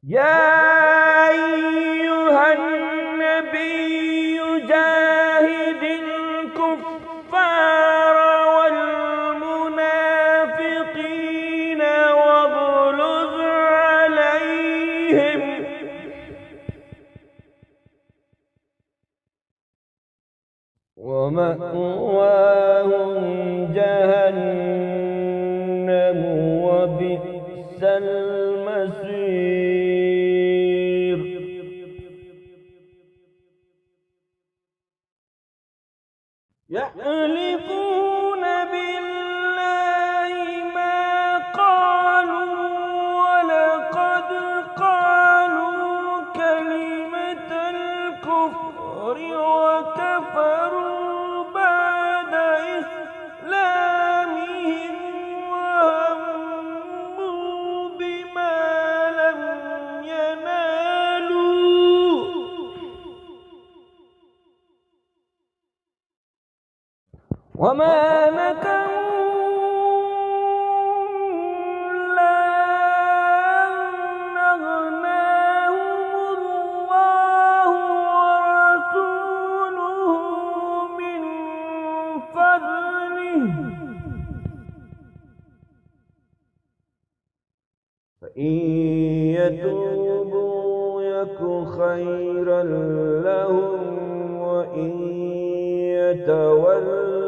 يا أيها النبي جاهد الكفار والمنافقين واغلظ عليهم ومأواهم جهنم وبئس المصير. يحلفون بالله ما قالوا ولقد قالوا كلمة الكفر وكفروا بعد إسلامهم وهموا بما لم ينالوا وما نكموا إلا أن أغناهم الله ورسوله من فضله فإن يتوبوا يك خيرا لهم وإن يتولوا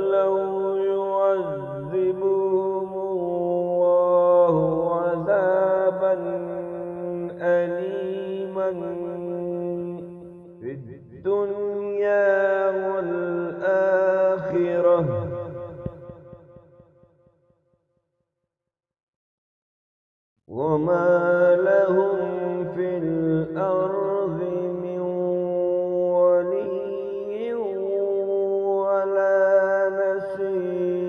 يعذبهم الله عذابا أليما في الدنيا والآخرة وما لهم في الأرض من ولي ولا نصير.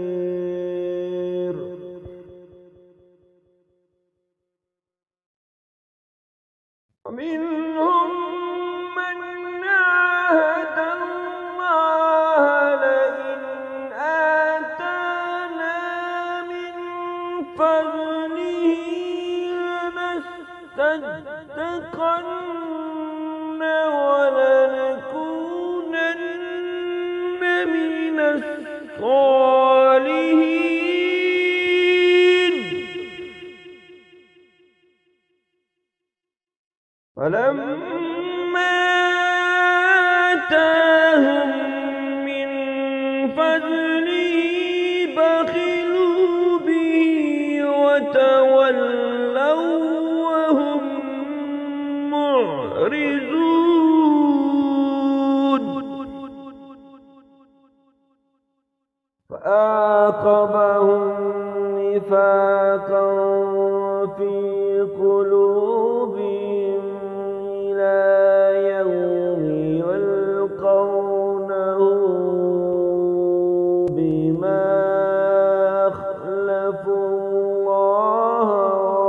ومنهم من عاهد الله لئن آتانا من فضله لنصدقن ولنكونن من الصالحين. فلما آتاهم من فضله بخلوا به وتولوا وهم معرضون. فأعقبهم نفاقا في قلوبهم إلى يوم يلقونه بما أخلفوا الله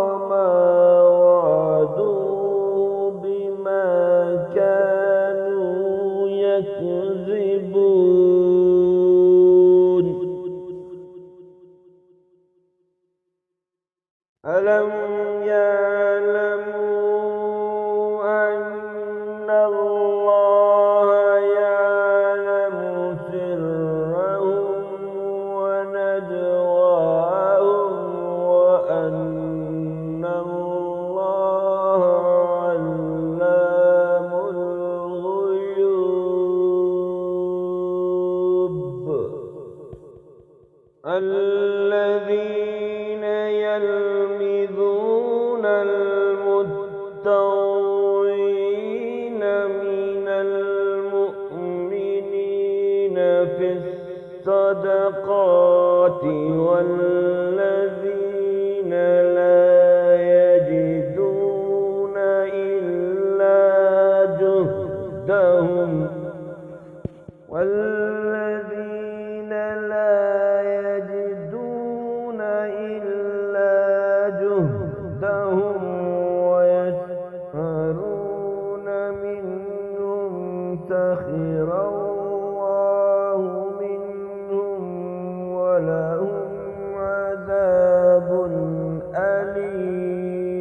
وما وعدوه بما كانوا يكذبون. ألم يعلموا أن الله يعلم سرهم ونجواهم وأن الله علام الغيوب. الذين يلمزون المطوعين من المؤمنين في الصدقات والذين لا يجدون إلا جهدهم ويسخرون منهم سخر الله منهم ولهم عذاب أليم.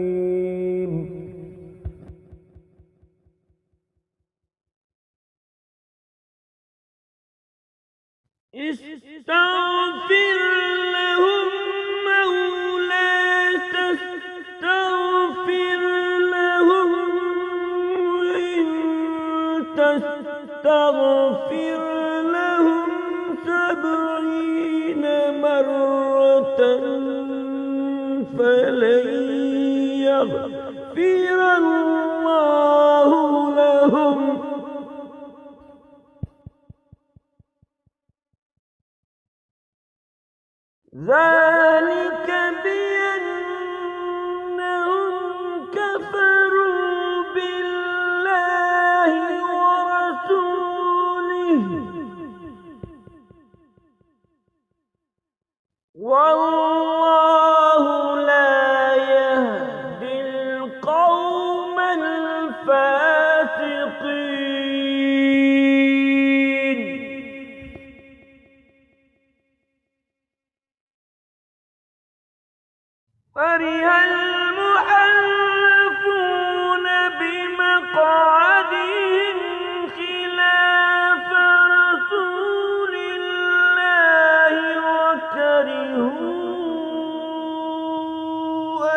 فلن يغفر الله لهم. ذلك بأنهم كفروا بالله ورسوله والله لا يهدي القوم الفاسقين. فرح المحلفون بمقعدهم خلاف رسول الله وكرهوا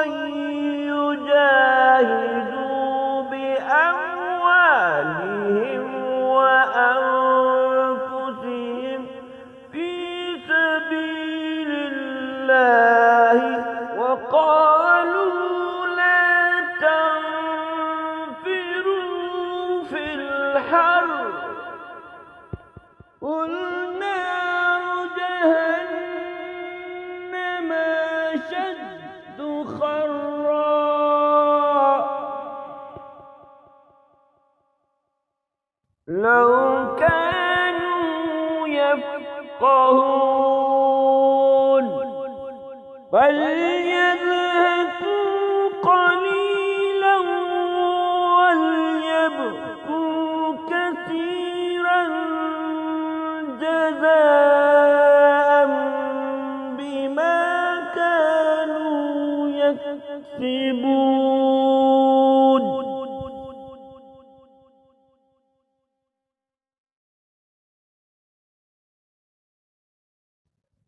أن يجاهدوا بأموالهم وأنفسهم في سبيل الله وقالوا لا تنفروا في الحر قل نار جهنم أشد حرا لو كانوا يفقهون فليضحكوا قليلا وليبكوا كثيرا جزاء بما كانوا يكسبون.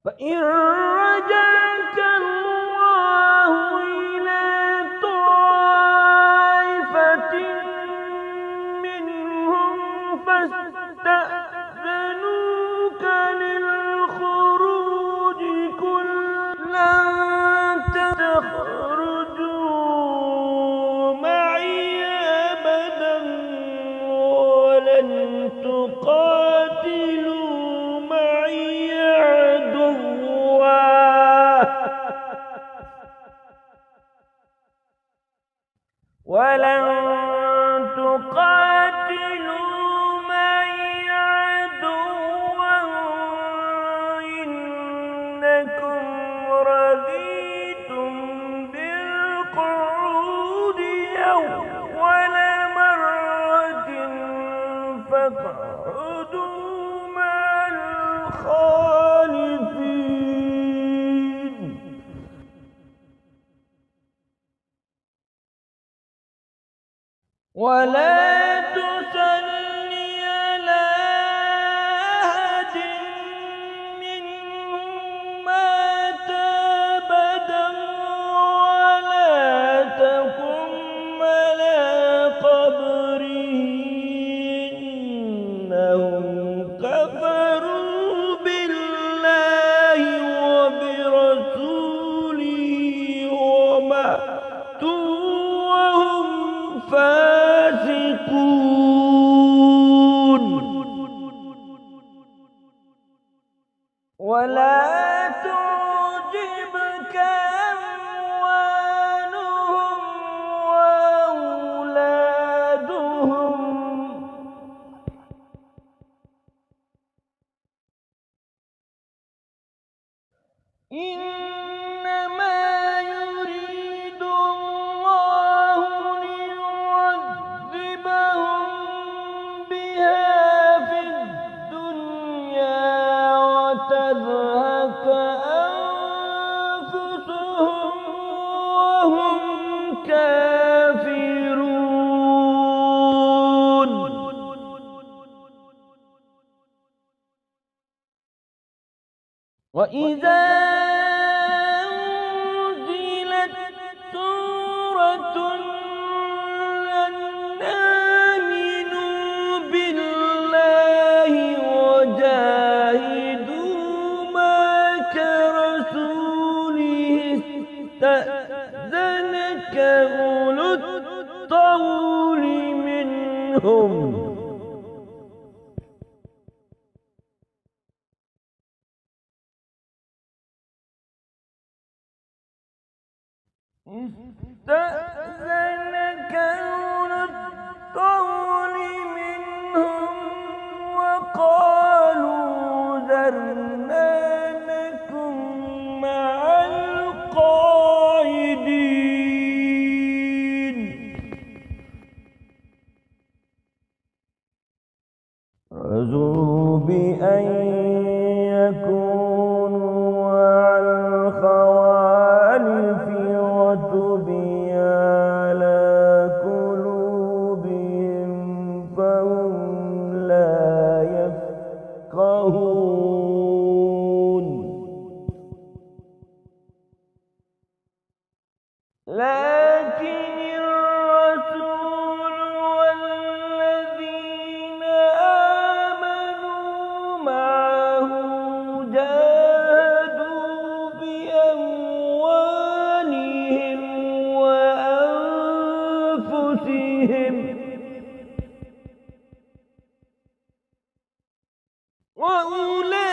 فإن رجعك الله إلى طائفة منهم فاستأذنوك للخروج قل لن تخرجوا معي أبدا ولن تقاتلوا معي ولن تقاتلوا معي عدوا إنكم رضيتم بالقعود أول مرة فاقعدوا مع الخالفين. ولا تصلي على أحد منهم مات أبدا ولا تقم على قبره إنهم كفروا بالله وبرسوله وماتوا وهم فاسقون. ولا تعجبك أموالهم وأولادهم إنما يريد الله ليعذبهم بها في الدنيا وتزهق أنفسهم وهم كافرون. وإذا أنزلت سورة أن آمنوا بالله وجاهدوا مع رسول منهم استأذنك أولو الطول منهم وقالوا ذرنا نكن مع القاعدين رضوا بأن يكونوا مع الخوالف وطبع على قلوبهم فهم لا يفقهون لكن الرسول والذين آمنوا معه جاهدوا بأموالهم وأنفسهم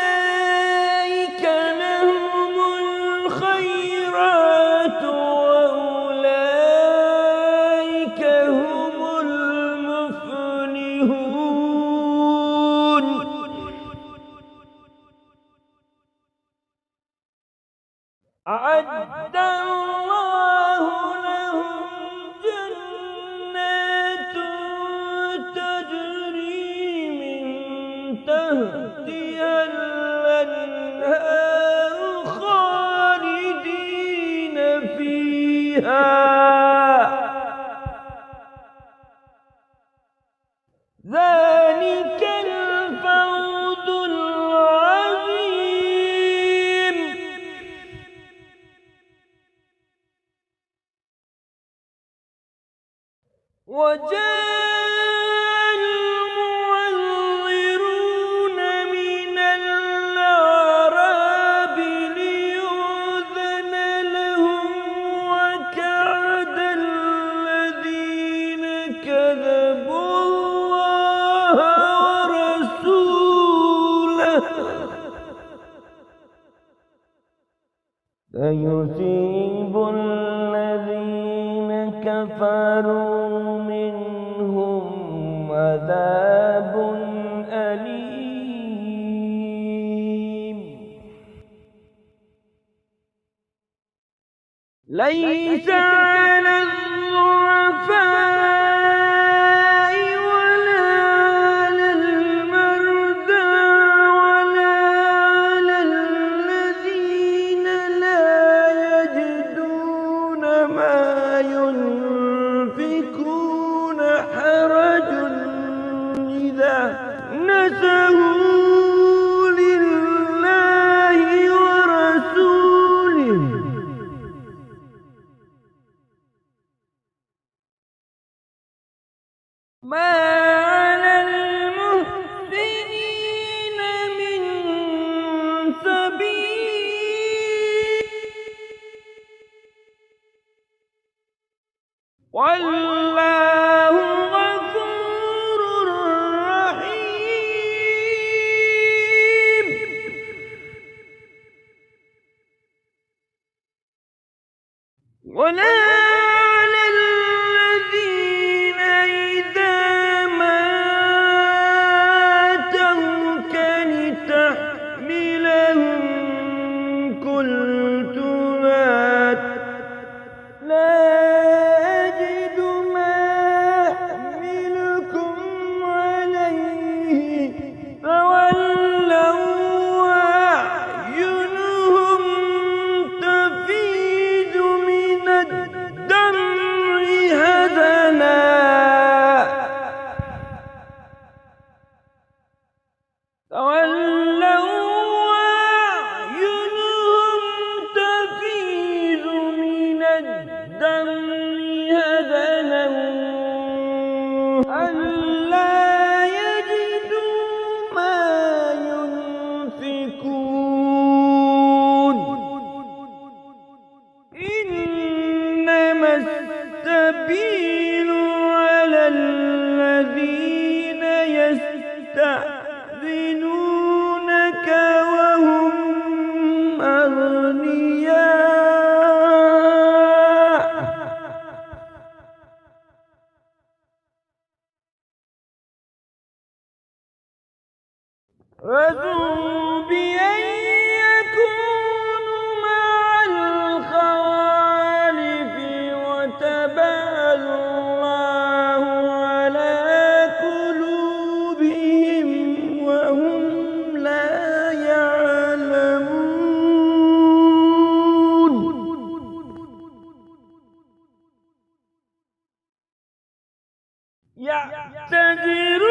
وأولئك لهم الخيرات وأولئك هم المفلحون أعد الله لهم جنات تجري من تحتها الأنهار خالدين فيها ذلك الفوز العظيم وجاء المعذرون من الأعراب ليؤذن لهم وقعد الذين كذبوا الله ورسوله سيصيب الذين كفروا منهم عذاب أليم ليس على الضعفاء ولا على المرضى ولا على الذين لا يجدون ما ينفقون حرج إذا نسوا لله ورسوله ما على المحسنين من سبيل والله غفور رحيم ولا على الذين إذا ما أتوك لتحملهم قلت لا أجد ما أحملكم عليه فولوا وأعينهم تفيض من الدمع حزنا ألا يجدوا ما ينفقون إنما السبيل على الذين يعتذرون